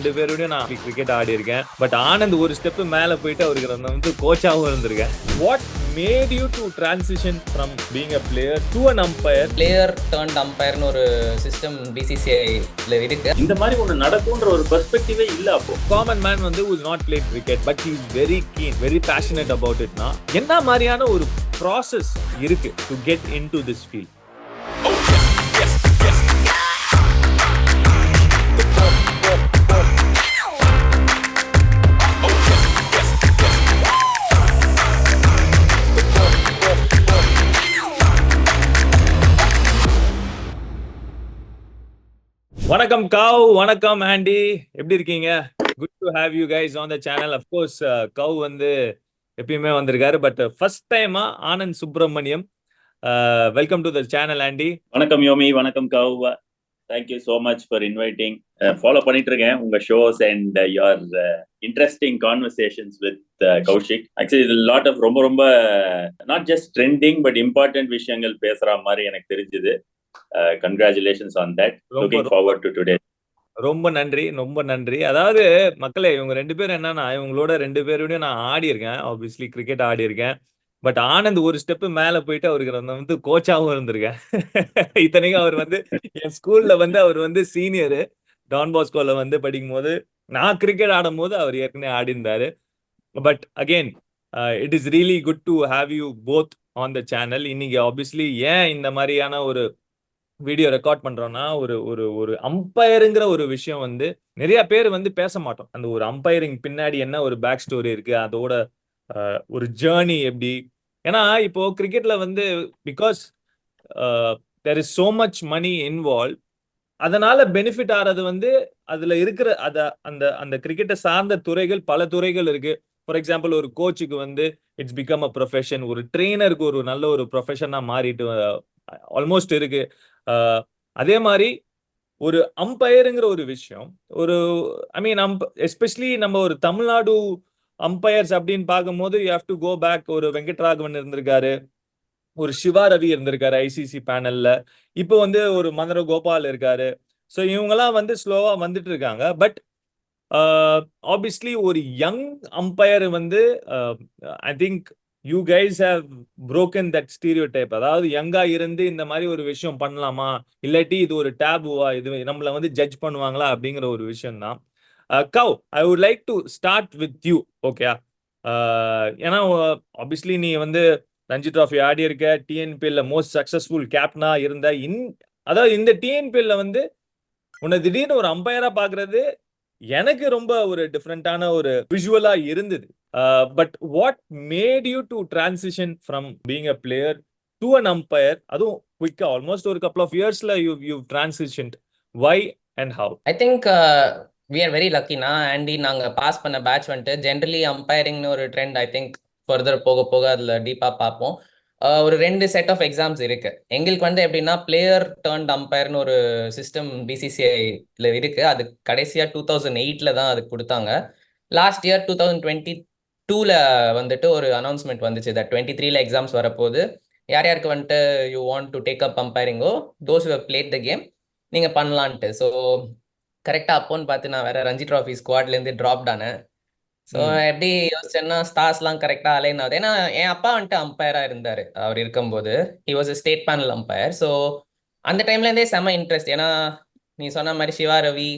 2 பேரோடய நான் கிரிக்கெட் ஆடி இருக்கேன். பட் ஆனந்த் ஒரு ஸ்டெப் மேல போயிட்டு அவருக்கு நான் வந்து கோச்சாவும் இருந்திருக்கேன். What made you to transition from being a player to an umpire? Player turned umpire னு ஒரு சிஸ்டம் BCCI-ல இருக்கு. இந்த மாதிரி ஒன்னு நடக்கும்ன்ற ஒரு பெர்ஸ்பெக்டிவே இல்ல அப்போ. Common man வந்து who is not played cricket but he is very keen, very passionate about it னா என்ன மாதிரியான ஒரு process இருக்கு to get into this field? வணக்கம் கவ், வணக்கம் ஆண்டி, எப்படி இருக்கீங்க? Good to have you guys on the channel. Of course கவ் வந்து எப்பயுமே வந்திருக்காரு, பட் ஃபர்ஸ்ட் டைமா Anand Subramaniam. Welcome to the channel aunty. வணக்கம் யோமி, வணக்கம் கவ். Thank you so much for inviting. Follow பண்ணிட்டு இருக்கேன் உங்க shows and your interesting conversations with Kaushik. Actually இது லாட் ஆஃப் ரொம்ப not just trending but important விஷயங்கள் பேசுற மாதிரி எனக்கு தெரிஞ்சுது. Congratulations on that. Looking forward to today. ரொம்ப நன்றி, ரொம்ப நன்றி. அதாவது மக்களே, இவங்க 2 பேரும் என்னன்னா, இவங்களோட 2 பேரோடய நான் ஆடி இருக்கேன், ஆப்வியஸ்லி கிரிக்கெட் ஆடி இருக்கேன். பட் ஆனந்த் ஒரு ஸ்டெப் மேல போயிட்டு அவருக்கு நான் வந்து கோச்சாவும் இருந்திருக்கேன். இத்தனைக்கும் அவர் வந்து என் ஸ்கூல்ல வந்து அவர் வந்து சீனியரு. டான் பாஸ்கோல வந்து படிக்கும் போது நான் கிரிக்கெட் ஆடும் போது அவர் ஏற்கனவே ஆடி இருந்தாரு. But again it is really good to have you both on the channel. இன்னைக்கு ஆப்வியஸ்லி ஏன் இந்த மாதிரியான ஒரு வீடியோ ரெக்கார்ட் பண்றோம்னா, ஒரு ஒரு ஒரு அம்பையருங்கிற ஒரு விஷயம் வந்து நிறைய பேர் வந்து பேச மாட்டோம். அந்த ஒரு அம்பையரிங் பின்னாடி என்ன ஒரு பேக் ஸ்டோரி இருக்கு, அதோட ஒரு ஜேர்னி எப்படி. ஏன்னா இப்போ கிரிக்கெட்ல வந்து because there is so much money involve, அதனால பெனிஃபிட் ஆறது வந்து அதுல இருக்கிற அந்த அந்த கிரிக்கெட்டை சார்ந்த துறைகள், பல துறைகள் இருக்கு. ஃபார் எக்ஸாம்பிள், ஒரு கோச்சுக்கு வந்து இட்ஸ் பிகம் அ ப்ரொஃபஷன், ஒரு ட்ரெயினருக்கு ஒரு நல்ல ஒரு ப்ரொஃபஷனா மாறிட்டு ஆல்மோஸ்ட் இருக்கு. அதே மாதிரி ஒரு அம்பையருங்கிற ஒரு விஷயம், ஒரு ஐ மீன் எஸ்பெஷலி நம்ம ஒரு தமிழ்நாடு அம்பையர்ஸ் அப்படின்னு பார்க்கும்போது you have to go back. ஒரு வெங்கட்ராகவன் இருந்திருக்காரு, ஒரு சிவா ரவி இருந்திருக்காரு ஐசிசி பேனல்ல, இப்போ வந்து ஒரு மதுர கோபால் இருக்காரு. ஸோ இவங்கெல்லாம் வந்து ஸ்லோவா வந்துட்டு இருக்காங்க. பட் ஆப்வியஸ்லி ஒரு யங் அம்பையர் வந்து I think you guys have broken that stereotype. அதாவது யங்கா இருந்து இந்த மாதிரி ஒரு விஷயம் பண்ணலாமா, இல்லாட்டி இது ஒரு டேபுவா, இது நம்மள வந்து ஜட்ஜ் பண்ணுவாங்களா அப்படிங்கிற ஒரு விஷயம் தான். Kav, I would like to start with you. Okay, ஏன்னா ஆப்வியஸ்லி நீ வந்து ரஞ்சி டிராஃபி ஆடி இருக்க, டிஎன்பிஎல்ல மோஸ்ட் சக்சஸ்ஃபுல் கேப்டனா இருந்த. அதாவது இந்த டிஎன்பிஎல்ல வந்து உன்னை திடீர்னு ஒரு அம்பையரா பாக்குறது எனக்கு ரொம்ப ஒரு டிஃப்ரெண்டான ஒரு விஷுவலா இருந்தது. But what made you to transition from being a player to an umpire, அதுவும் குயிக்கா ஆல்மோஸ்ட் ஒரு கப்பல் ஆஃப் இயர்ஸ்ல you transitioned. Why and how? I think we are very லக்கினா ஆண்டி, நாங்க பாஸ் பண்ண பேட்ச் வந்துட்டு ஜென்ரலி அம்பைரிங்னு ஒரு ட்ரெண்ட் ஐ திங்க் ஃபர்தர் போக போக அதுல டீப்பா பார்ப்போம். ஒரு 2 செட் ஆஃப் எக்ஸாம்ஸ் இருக்கு எங்களுக்கு வந்து. எப்படின்னா பிளேயர் டர்ன்ட் அம்பையர்னு ஒரு சிஸ்டம் BCCI-ல இருக்கு. அது கடைசியா 2008ல தான் அதுக்கு கொடுத்தாங்க. லாஸ்ட் இயர் 2022ல வந்துட்டு ஒரு அனௌன்ஸ்மெண்ட் வந்துச்சு தட் 23ல எக்ஸாம்ஸ் வரப்போகுது. யார் யாருக்கு வந்துட்டு you want to take up அம்பைரிங்கோ, those who have played the game, நீங்க பண்ணலான்ட்டு. ஸோ கரெக்டா அப்போன்னு பார்த்து நான் வேற ரஞ்சி டிராஃபி ஸ்குவாட்லேருந்து ட்ராப்ட் ஆனேன். ஸோ எப்படி யோசிச்சேன்னா ஸ்டார்ஸ்லாம் கரெக்டாக அலைன் ஆகுது. ஏன்னா என் அப்பா வந்துட்டு அம்பையரா இருந்தார் அவர் இருக்கும்போது. He was a state panel umpire. So அந்த டைம்லேருந்தே செம இன்ட்ரெஸ்ட். ஏன்னா நீ சொன்ன மாதிரி சிவா ரவி,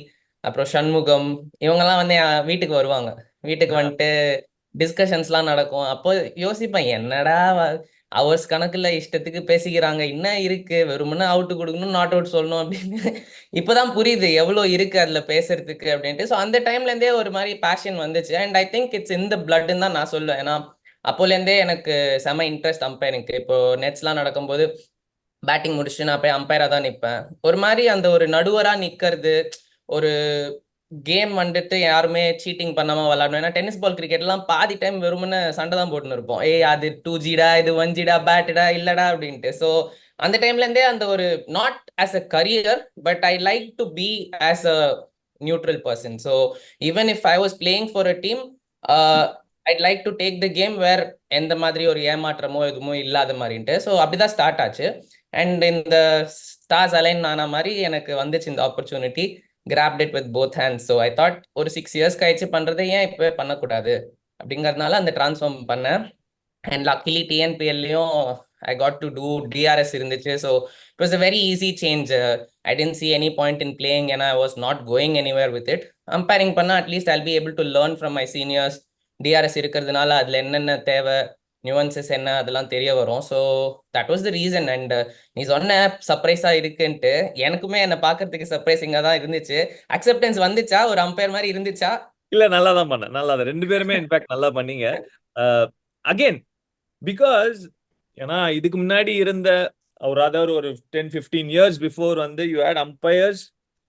அப்புறம் சண்முகம், இவங்கெல்லாம் வந்து என் வீட்டுக்கு வருவாங்க. வீட்டுக்கு வந்துட்டு டிஸ்கஷன்ஸ்லாம் நடக்கும். அப்போ யோசிப்பேன், என்னடா ஹவர்ஸ் கணக்குல இஷ்டத்துக்கு பேசிக்கிறாங்க, என்ன இருக்கு, வெறுமனே அவுட்டு கொடுக்கணும், நாட் அவுட் சொல்லணும் அப்படின்னு. இப்போதான் புரியுது எவ்வளோ இருக்கு அதுல பேசுறதுக்கு அப்படின்ட்டு. ஸோ அந்த டைம்லேருந்தே ஒரு மாதிரி பேஷன் வந்துச்சு. அண்ட் ஐ திங்க் இட்ஸ் இந்த பிளட்ன்னு தான் நான் சொல்லுவேன். ஏன்னா அப்போலேருந்தே எனக்கு செம இன்ட்ரெஸ்ட் அம்பையரிங்க்கு. இப்போ நெட்ஸ்லாம் நடக்கும்போது பேட்டிங் முடிச்சுட்டு நான் போய் அம்பையரா தான் நிற்பேன். ஒரு மாதிரி அந்த ஒரு நடுவரா நிற்கிறது, ஒரு கேம் வந்துட்டு யாருமே சீட்டிங் பண்ணாம விளையாடணும். ஏன்னா டென்னிஸ் பால் கிரிக்கெட்லாம் பாதி டைம் வெறுமனே சண்டை தான் போட்டுன்னு இருப்போம். அது 2Gடா, இது 1Gடா, பேட்டுடா இல்லடா அப்படின்ட்டு. ஸோ அந்த டைம்லேருந்தே அந்த ஒரு not as a career but I like to be as a neutral person. So even if I was playing for a team, I'd like to take the game where எந்த மாதிரி ஒரு ஏமாற்றமோ எதுவுமோ இல்லாத மாதிரின்ட்டு. ஸோ அப்படிதான் ஸ்டார்ட் ஆச்சு. And இந்த ஸ்டார்ஸ் அலைன் ஆன மாதிரி எனக்கு வந்துச்சு இந்த opportunity. grabbed it with both hands. So I thought ஒரு 6 years கழிச்சு பண்றதை ஏன் இப்பவே பண்ணக்கூடாது அப்படிங்கறதுனால அந்த ட்ரான்ஸ்ஃபார்ம் பண்ணேன். அண்ட் லக்கிலி டிஎன்பிஎல்லையும் I got to do DRS இருந்துச்சு. So it was a very easy change. I didn't see any point in playing and I was not going anywhere with it. Umpiring பண்ணா at least I'll be able to learn from my seniors. DRS இருக்கிறதுனால அதுல என்னென்ன தேவை, nuances என்ன, அதெல்லாம் தெரிய வரும். So that was the reason. And நீ சொன்ன சர்ப்ரைஸா இருக்குன்ட்டு எனக்குமே என்னை பார்க்கறதுக்கு சர்ப்ரைசிங்கா தான் இருந்துச்சு. அக்செப்டன்ஸ் வந்துச்சா, ஒரு அம்பையர் மாதிரி இருந்துச்சா? இல்ல, நல்லா தான் பண்ணேன், நல்லா தான். 2 பேருமே இன்ஃபேக்ட் நல்லா பண்ணீங்க. அகெயின் பிகாஸ் ஏன்னா இதுக்கு முன்னாடி இருந்த ஒரு 10-15 இயர்ஸ் பிஃபோர் வந்து யூ ஹேட் அம்பையர்ஸ்.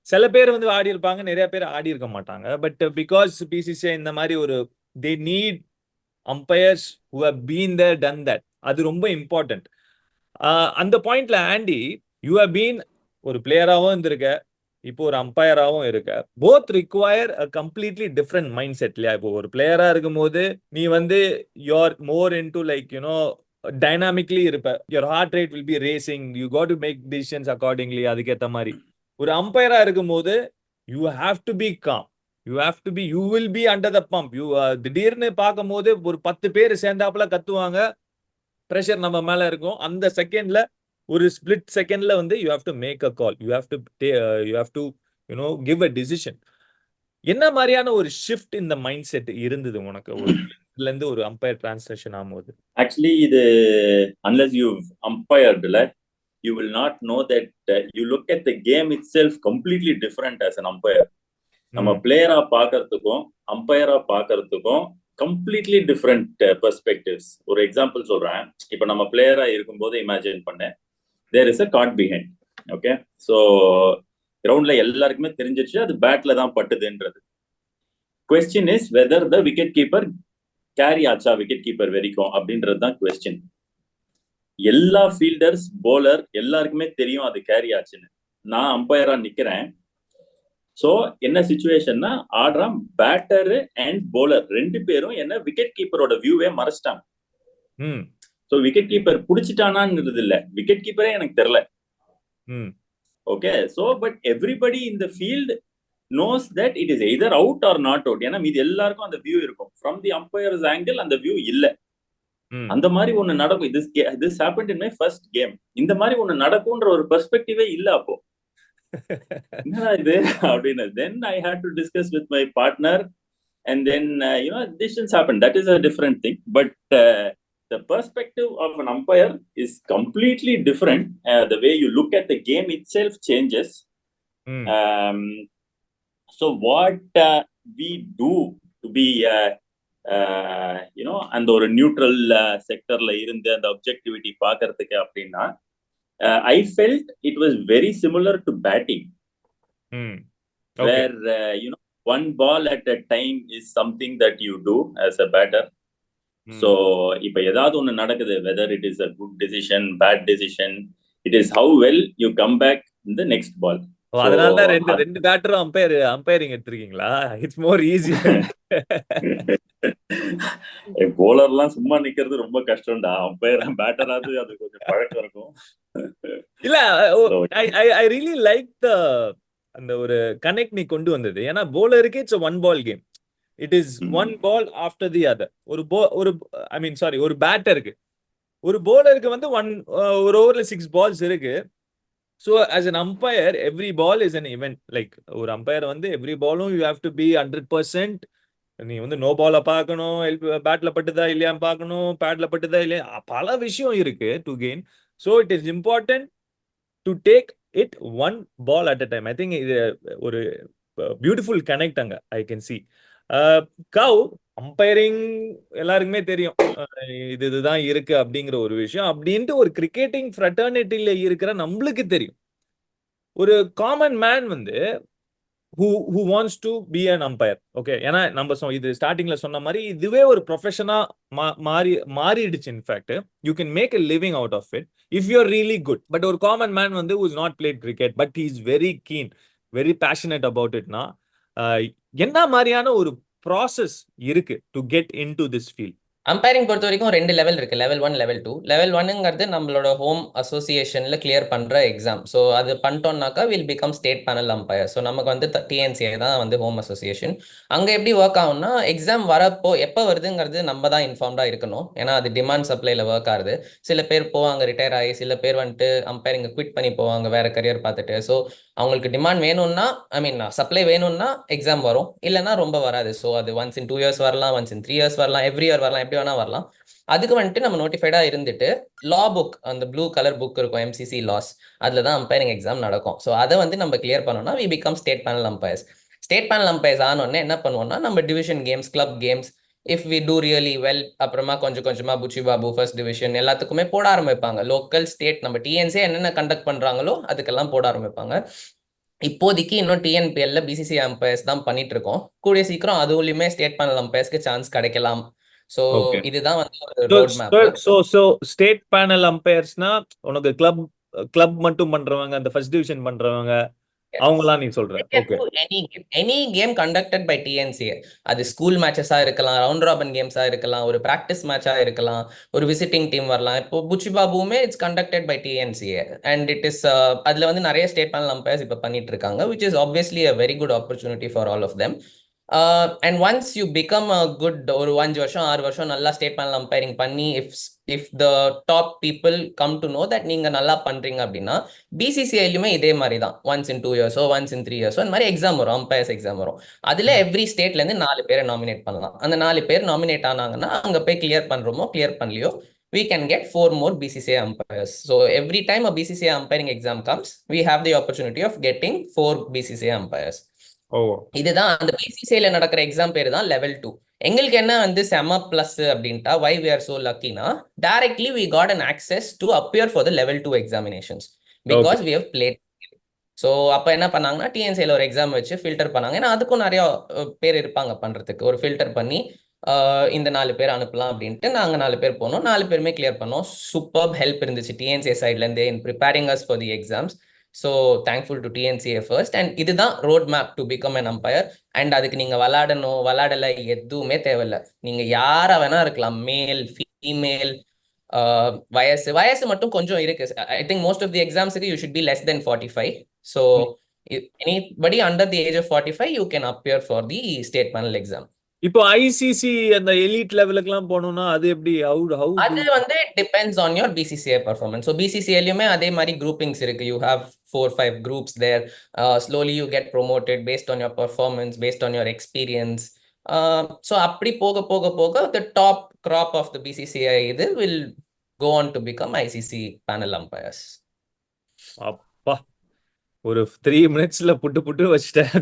சில பேர் வந்து ஆடி இருப்பாங்க, நிறைய பேர் ஆடி இருக்க மாட்டாங்க. பட் பிகாஸ் பிசிசிஐ இந்த மாதிரி ஒரு they need umpires who have been there, done that. அது ரொம்ப இம்பார்ட்டன்ட். அந்த பாயிண்ட்ல ஆண்டி, யூ ஹவ் பீன் ஒரு பிளேயராகவும் இருந்திருக்க, இப்போ ஒரு அம்பையராகவும் இருக்க. Both require a completely different mind set இல்லையா? இப்போ ஒரு பிளேயரா இருக்கும் போது நீ வந்து you're more into like you know dynamically இருப்ப. Your heart rate will be racing, you got to make decisions accordingly. அதுக்கேற்ற மாதிரி ஒரு அம்பையரா இருக்கும் போது you have to be calm. You will be under the pump. திடீர்னு பார்க்கும் போது ஒரு 10 பேர் சேர்ந்தாப்புல கத்துவாங்க, பிரஷர் நம்ம மேல இருக்கும். அந்த செகண்ட்ல ஒரு ஸ்பிளிட் செகண்ட்ல வந்து you have to make a call. You have to give a decision. என்ன மாதிரியான ஒரு ஷிஃப்ட் இந்த மைண்ட் செட் இருந்தது உனக்கு இதுல இருந்து ஒரு அம்பையர் டிரான்ஸ்லேஷன் ஆகும்போது? ஆக்சுவலி இது unless you've umpired, you will not know that you look at the game itself completely different as an umpire. நம்ம பிளேயரா பாக்குறதுக்கும் அம்பையரா பாக்குறதுக்கும் கம்ப்ளீட்லி டிஃப்ரெண்ட் பெர்ஸ்பெக்டிவ்ஸ். ஒரு எக்ஸாம்பிள் சொல்றேன். இப்ப நம்ம பிளேயரா இருக்கும்போது இமேஜின் பண்ணேன், there is a caught behind. Okay, so கிரவுண்ட்ல எல்லாருக்குமே தெரிஞ்சிருச்சு அது பேட்ல தான் பட்டுதுன்றது. Question is whether the wicket keeper carry ஆச்சா விக்கெட் கீப்பர் வரைக்கும் அப்படின்றது தான் கொஸ்டின். எல்லா ஃபீல்டர்ஸ், போலர் எல்லாருக்குமே தெரியும் அது கேரி ஆச்சுன்னு. நான் அம்பையரா நிக்கிறேன். சோ என்ன சிச்சுவேஷன்னா, ஆடுறான் பேட்டரு அண்ட் போலர் 2 பேரும் என்ன விக்கெட் கீப்பரோட வியூவே மறைச்சிட்டாங்க. சோ விக்கெட் கீப்பர் புடிச்சிட்டானான்னு இல்ல, விக்கெட் கீப்பரே எனக்கு தெரியல. Okay, so but everybody in the field knows that it is either out or not out. ஏன்னா மீதி எல்லாருக்கும் அந்த வியூ இருக்கும். from the umpire's angle அந்த வியூ இல்ல. அந்த மாதிரி ஒண்ணு நடக்கும். this happened in my first game. இந்த மாதிரி ஒண்ணு நடக்கும்ன்ற ஒரு பெர்ஸ்பெக்டிவே இல்ல அப்போ. என்னடா இது அப்படின்னு. then I had to discuss with my partner and then decisions happen. That is a different thing, but the perspective of an umpire is completely different. The way you look at the game itself changes. So what we do to be அந்த ஒரு neutral செக்டர்ல இருந்து அந்த objectivity பாக்குறதுக்கு அப்படின்னா, I felt it was very similar to batting. Okay. Where one ball at a time is something that you do as a batter. So இப்ப ஏதாவது ஒண்ணு நடக்குது, whether it is a good decision, bad decision, it is how well you come back in the next ball. அதனால தான் ரெண்டு பேட்டரும் umpiring எடுத்திருக்கீங்களா? It's more easy. போலர்லாம் சும்மா நிக்கிறது ரொம்ப கஷ்டம்டா. அம்பையர் பேட்டராது அது கொஞ்சம் பழக்கம் இருக்கும். இல்ல, ஐ ரியலி லைக் அந்த ஒரு கனெக்ட் நீ கொண்டு வந்தது. ஏன்னா போலருக்கு it's one ball game. It is one ball after the other. ஒரு பேட்டருக்கு, ஒரு போலருக்கு வந்து ஒரு ஓவர்ல 6 balls இருக்கு. So as an umpire, every ball is an event. Like ஒரு அம்பையர் வந்து every ballum you have to be 100%. நீ வந்து நோ பால பார்க்கணும், பேட்ல பட்டுதா இல்லையா பார்க்கணும், பேட்ல பட்டுதா இல்லையா, பல விஷயம் இருக்கு to gain. So it is important to take it one ball at a time. I think இது ஒரு பியூட்டிஃபுல் கனெக்ட் அங்க I can see. How umpiring எல்லாருக்குமே தெரியும், இதுதான் இருக்கு அப்படிங்கிற ஒரு விஷயம். அப்படின்ட்டு ஒரு கிரிக்கெட்டிங் ஃப்ரெட்டர்னிட்டியில இருக்கிற நம்மளுக்கு தெரியும். ஒரு காமன் மேன் வந்து who wants to be an umpire. Okay, ஏன்னா நம்ம இது ஸ்டார்டிங்ல சொன்ன மாதிரி இதுவே ஒரு ப்ரொஃபஷனா மாறிடுச்சு. In fact you can make a living out of it if you are really good. But ஒரு காமன் மேன் வந்து who has not played cricket but he is very keen, very passionate about it னா என்ன மாதிரியான ஒரு process இருக்கு to get into this field? Umpiring பொறுத்த வரைக்கும் 2 level இருக்கு. Level 1, level 2. லெவல் 1ங்கிறது நம்மளோட ஹோம் அசோசியேஷன்ல கிளியர் பண்ற எக்ஸாம். ஸோ அது பண்ணிட்டோம்னாக்கா will become state panel umpire. So நமக்கு வந்து டிஎன்சிஏ தான் வந்து ஹோம் அசோசியேஷன். அங்க எப்படி ஒர்க் ஆகும்னா, எக்ஸாம் வரப்போ எப்போ வருதுங்கிறது நம்ம தான் இன்ஃபார்ம்டா இருக்கணும். ஏன்னா அது டிமாண்ட் சப்ளைல ஒர்க் ஆகுது. சில பேர் போவாங்க ரிட்டையர் ஆகி, சில பேர் வந்துட்டு அம்பைரிங் குவிட் பண்ணி போவாங்க வேற கரியர் பார்த்துட்டு. ஸோ அவங்களுக்கு டிமாண்ட் வேணும்னா, ஐ மீன் சப்ளை வேணும்னா எக்ஸாம் வரும், இல்லைன்னா ரொம்ப வராது. ஸோ அது ஒன்ஸ் இன் 2 இயர்ஸ் வரலாம், ஒன்ஸ் இன் 3 இயர்ஸ் வரலாம், எவ்ரி இயர் வரலாம், எப்படி வேணா வரலாம். அதுக்கு வந்துட்டு நம்ம நோட்டிஃபைடா இருந்துட்டு லா புக், அந்த ப்ளூ கலர் புக் இருக்கும், எம்சிசி லாஸ், அதுல தான் அம்பைரிங் எக்ஸாம் நடக்கும். ஸோ அதை வந்து நம்ம கிளியர் பண்ணோம்னா we become state panel umpires. State panel umpires ஆனோடனே என்ன பண்ணுவோம்னா, நம்ம division games, club games, if we do really well, அப்புறமா கொஞ்சம் கொஞ்சமா புச்சி பாபு, ஃபர்ஸ்ட் டிவிஷன் எல்லாத்துக்குமே போட ஆரம்பிப்பாங்க. லோக்கல், ஸ்டேட், நம்ம டிஎன்சிஏ என்னென்ன கண்டக்ட் பண்றாங்களோ அதுக்கெல்லாம் போட ஆரம்பிப்பாங்க. இப்போதைக்கு இன்னும் டிஎன்பிஎல்ல பிசிசி அம்பையர்ஸ் தான் பண்ணிட்டு இருக்கோம். கூடிய சீக்கிரம் அதுலயுமே ஸ்டேட் பேனல் அம்பையர்ஸ்க்கு சான்ஸ் கிடைக்கலாம். So okay. இதுதான் வந்து ஒரு road map. So state panel அம்பையர்ஸ்னா உனக்கு கிளப் கிளப் மட்டும் பண்றவங்க, அந்த ஃபர்ஸ்ட் டிவிஷன் பண்றவங்க, அவங்கலாம் நீ சொல்ற. Okay. Any game conducted by TNCA. அது ஸ்கூல் மேட்சஸா இருக்கலாம், ரவுண்ட் ராபன் கேம்ஸா இருக்கலாம், ஒரு பிராக்டிஸ் மேட்சா இருக்கலாம், ஒரு விசிட்டிங் டீம் வரலாம். இப்போ புச்சி பாபுவுமே it's conducted by TNCA and it is அதுல வந்து நிறைய ஸ்டேட் பேனல் அம்பையர்ஸ் இப்போ பண்ணிட்டு இருக்காங்க, which is obviously a very good opportunity for all of them. And once you become a good, ஒரு 5 வருஷம் 6 வருஷம் நல்லா ஸ்டேட் பேனல் அம்பைரிங் பண்ணி, if the top people come to know that நீங்க நல்லா பண்றீங்க அப்படின்னா, பிசிசிஐலுமே இதே மாதிரி தான். ஒன்ஸ் இன் 2 இயர்ஸோ ஒன்ஸ் இன் 3 இயர்ஸோ அந்த மாதிரி எக்ஸாம் வரும், அம்பையர்ஸ் எக்ஸாம் வரும். அதுல எவ்ரி ஸ்டேட்ல இருந்து 4 பேரை நாமினேட் பண்ணலாம். அந்த 4 பேர் நாமினேட் ஆனாங்கன்னா அங்க போய் கிளியர் பண்றோமோ clear பண்ணலையோ, we can get 4 more BCCI umpires. So every time a BCCI umpiring exam comes, we have the opportunity of getting 4 BCCI umpires. இதுதான் அந்த பிசிசிஐல நடக்கிற எக்ஸாம் பேரு தான் லெவல் 2. எங்களுக்கு என்ன வந்து செம பிளஸ் அப்படின்ட்டா, why we are so lucky னா, directly we got an access to appear for the level 2 examinations because we have played. So அப்போ என்ன பண்ணாங்கன்னா, டிஎன்சியில் ஒரு எக்ஸாம் வச்சு ஃபில்டர் பண்ணாங்க. ஏன்னா அதுக்கும் நிறைய பேர் இருப்பாங்க பண்ணுறதுக்கு. ஒரு ஃபில்டர் பண்ணி இந்த 4 பேர் அனுப்பலாம் அப்படின்ட்டு நாங்கள் 4 பேர் போனோம். 4 பேருமே கிளியர் பண்ணோம். சூப்பர் ஹெல்ப் இருந்துச்சு டிஎன்சிஏ சைட்லேருந்தே in preparing as for the exams. So thankful to TNCA first. And இதுதான் road map to become an umpire. And அதுக்கு நீங்கள் விளாடலை எதுவுமே தேவையில்லை. நீங்கள் யாரை வேணா இருக்கலாம், மேல் ஃபீமேல், வயசு மட்டும் கொஞ்சம் இருக்கு. I think most of the எக்ஸாம்ஸ்க்கு you should be less than 45. So anybody under the age of 45 you can appear for the state panel exam. இப்போ ஐசிசி அந்த எலிட் லெவலுக்குலாம் போகணும்னா அது எப்படி? அது வந்து depends on your BCCI performance. So BCCIலயுமே அதே மாதிரி groupings இருக்கு. You have 4-5 groups there. Slowly you get promoted based on your performance, based on your experience. So அப்படி போக போக போக the top crop of the BCCI இது will go on to become ICC panel umpires. அப்பா, ஒரு 3 மினிட்ஸ்ல புட்டு வச்சுட்டேன்,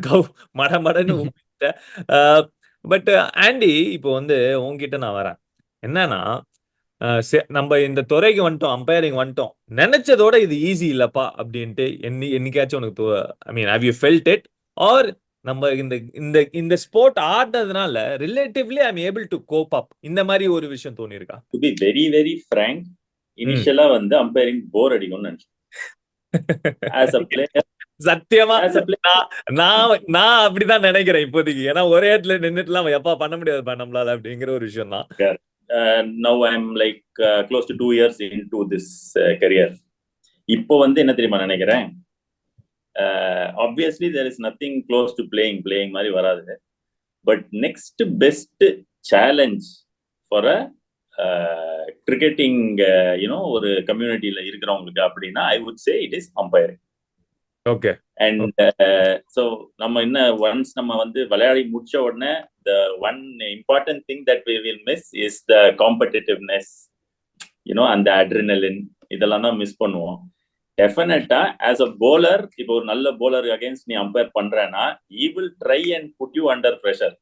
மடன்னு ஊப்பிட்டேன். But aunty, இப்போ வந்து உங்ககிட்ட நான் வரேன். என்னன்னா, நம்ம இந்த துறைக்கு வந்துட்டோம், அம்பையரிங் வந்துட்டோம், நினைச்சதோட இது ஈஸி இல்லப்பா அப்படின்ட்டு என்னைக்காச்சும் உனக்கு I mean have you felt it? Or நம்ம இந்த இந்த இந்த ஸ்போர்ட் ஆடுறதுனால relatively I am able to cope up, இந்த மாதிரி ஒரு விஷயம் தோணி இருக்கா? To be very very frank, இனிஷியலா வந்து அம்பையரிங் போர் அடிக்கும்னு நினைச்சேன். as a player, சத்தியமா நான் அப்படிதான் நினைக்கிறேன் இப்போதைக்கு. ஏன்னா ஒரே இடத்துல நின்னுட்டுலாம் எப்பா பண்ண முடியாது நம்மளால அப்படிங்கிற ஒரு விஷயம் தான். now I'm like close to 2 years into this career. இப்போ வந்து என்ன தெரியுமா நினைக்கிறேன், obviously there is nothing close to playing மாதிரி வராது. but next best challenge for a cricketing ஒரு கம்யூனிட்டியில இருக்கிறவங்களுக்கு அப்படின்னா I would say it is umpiring. Okay. And so நம்ம என்ன ஒன்ஸ் நம்ம வந்து விளையாடி முடிச்ச உடனே the one important thing that we will miss is the competitiveness, அந்த adrenaline, இதெல்லாம் தான் மிஸ் பண்ணுவோம். டெஃபினட்டா ஆஸ் அ bowler, இப்போ ஒரு நல்ல bowler against நீ அம்பையர் பண்றேன்னா he will try and put you under pressure.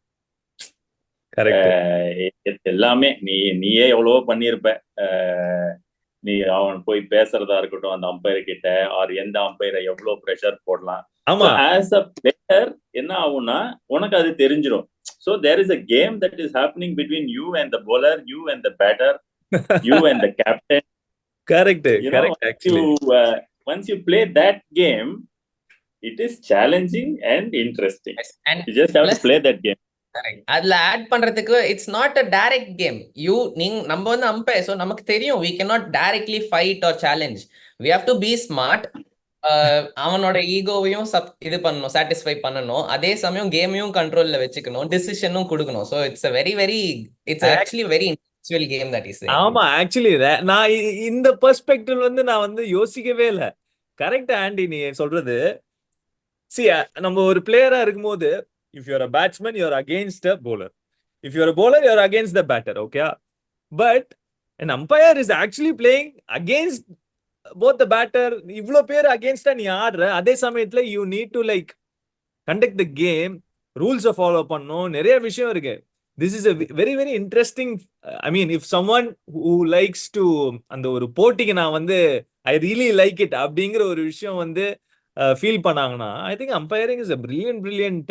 எல்லாமே நீயே எவ்வளவோ பண்ணியிருப்ப, நீ அவன் போய் பேசுறதா இருக்கட்டும் அந்த அம்பையர் கிட்ட, ஆர் எந்த அம்பையரை எவ்வளவு பிரஷர் போடலாம். ஆஸ் அ பிளேயர் என்ன ஆகும்னா உனக்கு அது தெரிஞ்சிடும். So there is a game that is happening between you and the bowler, you and the batter, you and the captain. Correct. Actually, once you play that game, it is challenging and interesting. And you just have to play that game. அதுல add பண்றதுக்கு it's not a direct game. நம்ம வந்து umpire, so நமக்கு தெரியும் we cannot directly fight or challenge. We have to be smart. அவனோட ஈகோவையும் இது பண்ணணும், satisfy பண்ணணும், அதே சமயம் கேமையும் கண்ட்ரோல்ல வச்சுக்கணும், டிசிஷனும் கொடுக்கணும். So it's it's actually very intellectual game that is. ஆமா, ஆக்சுவலி நான் இந்த பெர்ஸ்பெக்டிவ் வந்து நான் வந்து யோசிக்கவே இல்லை. கரெக்ட் ஆண்டி நீ சொல்றது. நம்ம ஒரு பிளேயரா இருக்கும்போது if you're a batsman you're against a bowler, if you're a bowler you're against the batter, okay? But an umpire is actually playing against both the batter. இவ்ளோ பேர் அகேன்ஸ்டா நீ ஆடுற, அதே சமயத்துல you need to like conduct the game, ரூல்ஸை follow பண்ணணும், நிறைய விஷயம் இருக்கு. This is a very very interesting, I mean if someone who likes to அந்த ஒரு போட்டிக்கு நான் வந்து I really like it அப்படிங்கிற ஒரு விஷயம் வந்து ஃபீல் பண்ணாங்கன்னா I think umpiring is a brilliant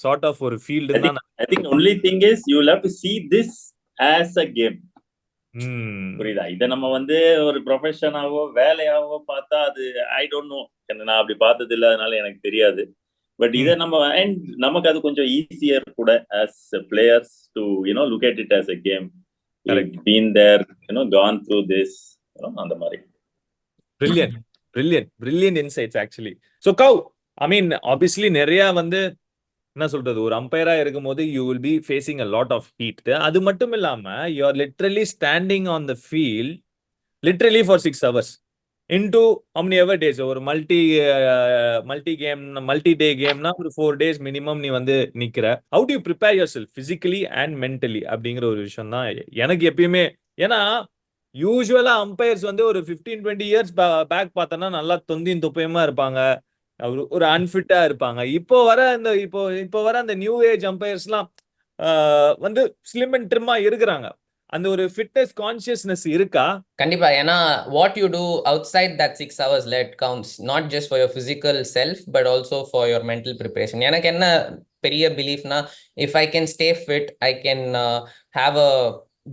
sort of ஒரு field. I think only thing is you will have to see this as a game. புரியுதா? இதை நம்ம வந்து ஒரு ப்ரொஃபஷனாவோ வேலையாவோ பார்த்தா அது ஐ டோன்ட் நோ, நான் அப்படி பார்த்தது இல்லை, அதனால எனக்கு தெரியாது. பட் இதை நம்ம அண்ட் நமக்கு அது கொஞ்சம் ஈஸியர் கூட as players to look at it as a game. You've been there, gone through this, அந்த மாதிரி. Brilliant insights actually. So Kau, I mean obviously நிறைய வந்து என்ன சொல்றது, ஒரு அம்பையரா இருக்கும்போது you will be facing a lot of heat. அது மட்டும் இல்லாம you are literally standing on the field literally for 6 hours into how many ever days. ஒரு multi day gameனா ஒரு 4 days minimum நீ வந்து நிக்கிற. How do you prepare yourself physically and mentally அப்படிங்கிற ஒரு விஷயம் தான் எனக்கு எப்பயுமே. ஏன்னா யூஸ்வலா அம்பையர்ஸ் வந்து ஒரு 15-20 இயர்ஸ் பேக் பார்த்தோன்னா நல்லா தொப்பையுமா இருப்பாங்க, ஒரு அன்ஃபிட்டா இருப்பாங்க. இப்போ வர அந்த நியூ ஏஜ் அம்பையர்ஸ்லாம் வந்து ஸ்லிம் அண்ட் ட்ரிம்மா இருக்கிறாங்க. அந்த ஒரு ஃபிட்னஸ் கான்சியஸ்னஸ் இருக்கா? கண்டிப்பா. ஏன்னா what you do outside that 6 hours let counts not just for your physical self but also for your mental preparation. எனக்கு என்ன பெரிய பிலீஃப்னா, if I can stay fit, I can have a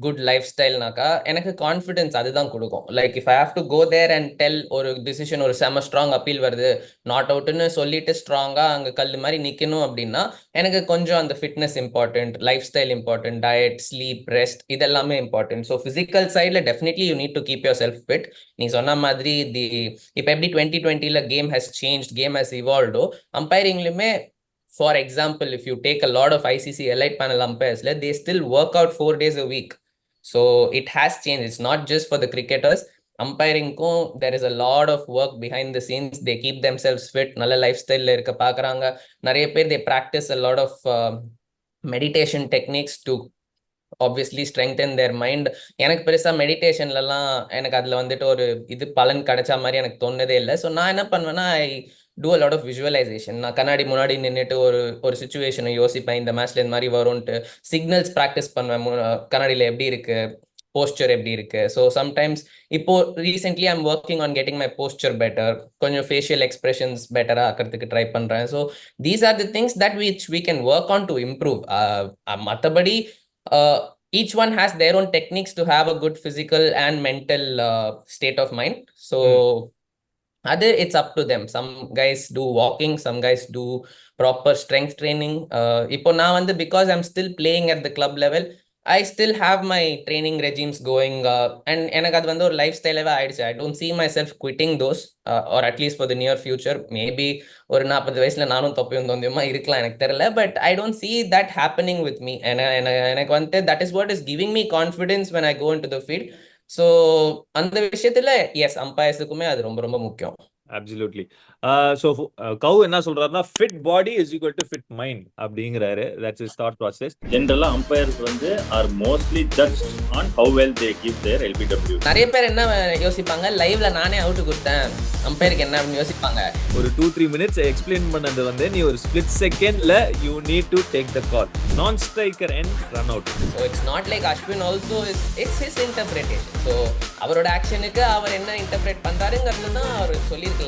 good life ஸ்டைல்னாக்கா எனக்கு confidence அதுதான் கொடுக்கும். Like if I have to go there and tell ஒரு decision, ஒரு செம ஸ்ட்ராங் அப்பீல் வருது, நாட் அவுட்னு சொல்லிட்டு ஸ்ட்ராங்கா அங்கே கல் மாதிரி நிற்கணும் அப்படின்னா எனக்கு கொஞ்சம் அந்த fitness important, life style important, diet, sleep, rest, இதெல்லாமே இம்பார்ட்டன்ட். ஸோ ஃபிசிக்கல் சைடில் definitely you need to keep yourself fit. நீ சொன்ன மாதிரி இப்போ எப்படி 2020 game has change, game has இவால்வ்டோ, அம்பைரிங்லுமே for example if you take a lot of ICC elite panel umpires, they still work out 4 days a week. So it has changed. It's not just for the cricketers. Umpiring there is a lot of work behind the scenes. They keep themselves fit, நல்ல lifestyle இருக்க பாக்குறாங்க. நிறைய பேர் they practice a lot of meditation techniques to obviously strengthen their mind. எனக்கு பெருசா மெடிடேஷன்லலாம் எனக்கு அதுல வந்துட்டு ஒரு பலன் கிடைச்ச மாதிரி எனக்கு தோணுதே இல்லை. ஸோ நான் என்ன பண்ணுவேன்னா ஐ do a lot of visualization. நான் கண்ணாடி முன்னாடி நின்றுட்டு ஒரு சுச்சுவேஷனை யோசிப்பேன், இந்த மேட்ச்ல இந்த மாதிரி வரும்ன்ட்டு. சிக்னல்ஸ் ப்ராக்டிஸ் பண்ணுவேன், கண்ணாடியில் எப்படி இருக்கு, போஸ்டர் எப்படி இருக்கு. ஸோ சம்டைம்ஸ் இப்போ recently I'm working on getting my poster better, கொஞ்சம் ஃபேஷியல் எக்ஸ்பிரஷன்ஸ் பெட்டராக ஆக்கிறதுக்கு ட்ரை பண்ணுறேன். So these are the things that which we can work on to improve. மற்றபடி each one has their own techniques to have a good physical and mental state of mind. So it's up to them. Some guys do walking, some guys do proper strength training. இப்போ நான் வந்து because I'm still playing at the club level, I still have my training regimes going, and எனக்கு அது வந்து ஒரு life ஸ்டைலாகவே ஆயிடுச்சு. I don't see myself quitting those, or at least for the near future. Maybe ஒரு 40 வயசுல நானும் தொப்பையும் தொந்தியுமா இருக்கலாம், எனக்கு தெரியல. But I don't see that happening with me. எனக்கு வந்து that is what is giving me confidence when I go into the field. So அந்த விஷயத்துல எஸ், அம்பையர்ஸுக்குமே அது ரொம்ப ரொம்ப முக்கியம். Absolutely. So Kau என்ன சொல்றாருன்னா fit body is equal to fit mind அப்படிங்கிறாரு. That's his thought process. Generally umpires வந்து are mostly judged on how well they give their LBW. நிறைய பேர் என்ன யோசிப்பாங்க, லைவ்ல நானே அவுட் கொடுத்தேன், அம்பையருக்கு என்ன அப்படின்னு யோசிப்பாங்க. ஒரு 2-3 minutes எக்ஸ்பிளைன் பண்ணது வந்து நீ ஒரு split secondல you need to take the call, non striker and run out. So it's not like Ashwin also it's his interpretation. So அவரோட ஆக்ஷனுக்கு அவர் என்ன இன்டர்பிரேட் பண்றாருங்கிறது தான் அவர் சொல்லியிருக்கலாம்.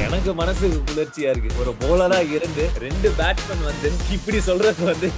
எனக்கு மனசு குளிர்ச்சியா இருக்கு, ஒரு போலரா இருந்து 2 பேட்ஸ்மேன் வந்து இப்படி சொல்றது வந்து